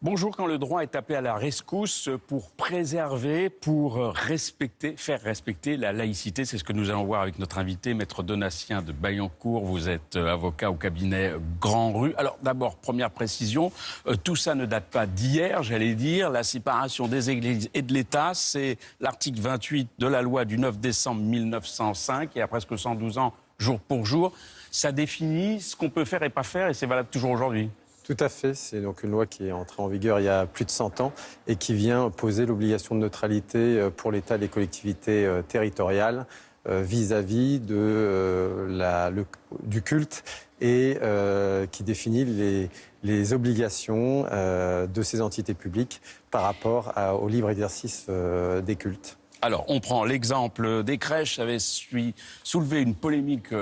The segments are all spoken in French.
Bonjour, quand le droit est appelé à la rescousse pour préserver, pour respecter, faire respecter la laïcité, c'est ce que nous allons voir avec notre invité, Maître Donatien de Baillancourt. Vous êtes avocat au cabinet Grand Rue. Alors d'abord, première précision, tout ça ne date pas d'hier, j'allais dire. La séparation des églises et de l'État, c'est l'article 28 de la loi du 9 décembre 1905, il y a presque 112 ans, jour pour jour. Ça définit ce qu'on peut faire et pas faire, et c'est valable toujours aujourd'hui. Tout à fait, c'est donc une loi qui est entrée en vigueur il y a plus de 100 ans et qui vient poser l'obligation de neutralité pour l'État et les collectivités territoriales vis-à-vis du culte et qui définit les obligations de ces entités publiques par rapport au libre exercice des cultes. Alors, on prend l'exemple des crèches, ça avait soulevé une polémique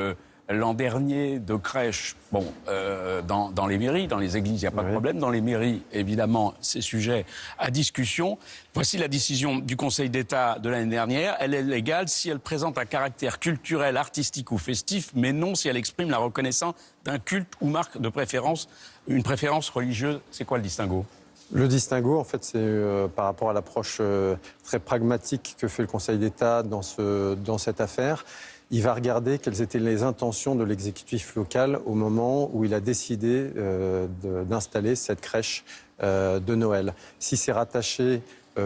l'an dernier de crèches, dans les mairies, dans les églises, il n'y a pas de problème. Dans les mairies, évidemment, c'est sujet à discussion. Voici la décision du Conseil d'État de l'année dernière. Elle est légale si elle présente un caractère culturel, artistique ou festif, mais non si elle exprime la reconnaissance d'un culte ou marque de préférence, une préférence religieuse. C'est quoi le distinguo ? Le distinguo, en fait, c'est par rapport à l'approche très pragmatique que fait le Conseil d'État dans cette affaire. Il va regarder quelles étaient les intentions de l'exécutif local au moment où il a décidé d'installer cette crèche de Noël. Si c'est rattaché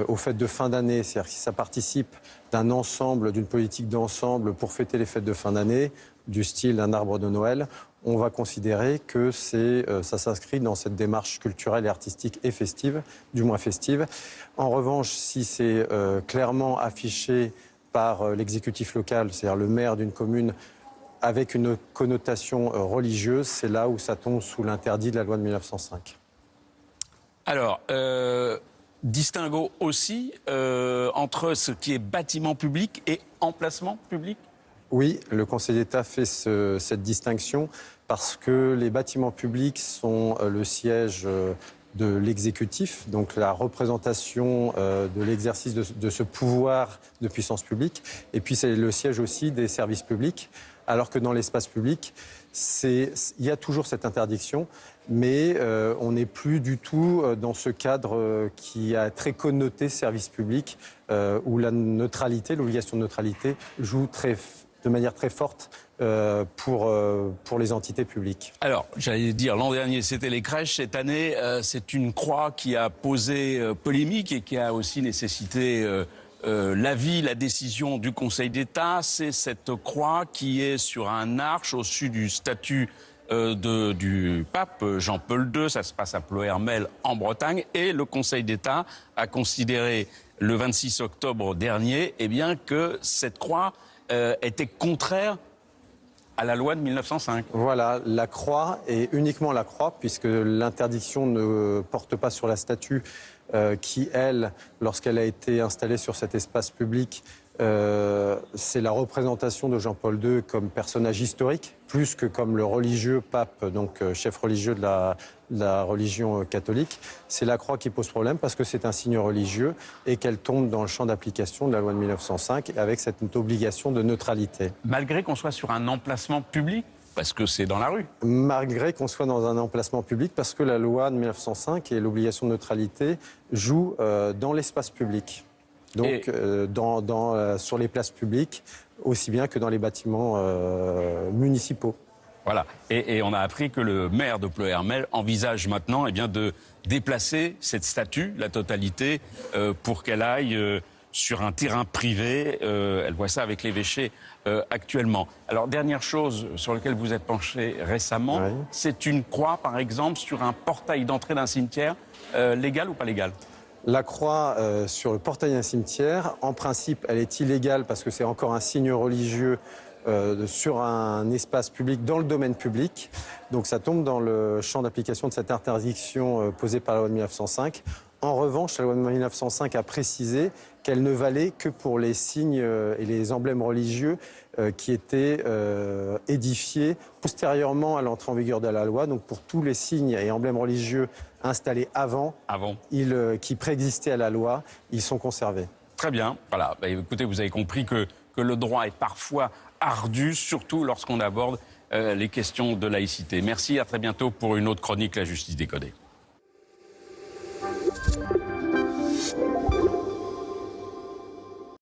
aux fêtes de fin d'année, c'est-à-dire si ça participe d'un ensemble, d'une politique d'ensemble pour fêter les fêtes de fin d'année, du style d'un arbre de Noël, on va considérer que ça s'inscrit dans cette démarche culturelle et artistique et festive, du moins festive. En revanche, si c'est clairement affiché par l'exécutif local, c'est-à-dire le maire d'une commune, avec une connotation religieuse, c'est là où ça tombe sous l'interdit de la loi de 1905. Alors, distinguo aussi entre ce qui est bâtiment public et emplacement public ? Oui, le Conseil d'État fait cette distinction parce que les bâtiments publics sont le siège de l'exécutif, donc la représentation de l'exercice de ce pouvoir de puissance publique. Et puis c'est le siège aussi des services publics, alors que dans l'espace public, il y a toujours cette interdiction, mais on n'est plus du tout dans ce cadre qui a très connoté service public, où la neutralité, l'obligation de neutralité, joue de manière très forte pour les entités publiques. Alors, j'allais dire, l'an dernier, c'était les crèches. Cette année, c'est une croix qui a posé polémique et qui a aussi nécessité l'avis, la décision du Conseil d'État. C'est cette croix qui est sur un arche au-dessus du statut du pape Jean-Paul II. Ça se passe à Ploërmel, en Bretagne. Et le Conseil d'État a considéré le 26 octobre dernier que cette croix était contraire à la loi de 1905. Voilà, la croix, et uniquement la croix, puisque l'interdiction ne porte pas sur la statue qui, elle, lorsqu'elle a été installée sur cet espace public, c'est la représentation de Jean-Paul II comme personnage historique, plus que comme le religieux pape, donc chef religieux de la religion catholique. C'est la croix qui pose problème parce que c'est un signe religieux et qu'elle tombe dans le champ d'application de la loi de 1905 avec cette obligation de neutralité. Malgré qu'on soit sur un emplacement public, parce que c'est dans la rue. Malgré qu'on soit dans un emplacement public, parce que la loi de 1905 et l'obligation de neutralité jouent dans l'espace public. Donc, sur les places publiques, aussi bien que dans les bâtiments municipaux. Voilà. Et on a appris que le maire de Ploërmel envisage maintenant de déplacer cette statue, la totalité, pour qu'elle aille sur un terrain privé. Elle voit ça avec l'évêché actuellement. Alors, dernière chose sur laquelle vous êtes penché récemment, oui. C'est une croix, par exemple, sur un portail d'entrée d'un cimetière, légal ou pas légal ? La croix sur le portail d'un cimetière, en principe, elle est illégale parce que c'est encore un signe religieux sur un espace public, dans le domaine public. Donc ça tombe dans le champ d'application de cette interdiction posée par la loi de 1905. En revanche, la loi de 1905 a précisé qu'elle ne valait que pour les signes et les emblèmes religieux qui étaient édifiés postérieurement à l'entrée en vigueur de la loi. Donc pour tous les signes et emblèmes religieux installés avant, qui préexistaient à la loi, ils sont conservés. Très bien. Voilà. Bah, écoutez, vous avez compris que le droit est parfois ardu, surtout lorsqu'on aborde les questions de laïcité. Merci, à très bientôt pour une autre chronique La Justice décodée.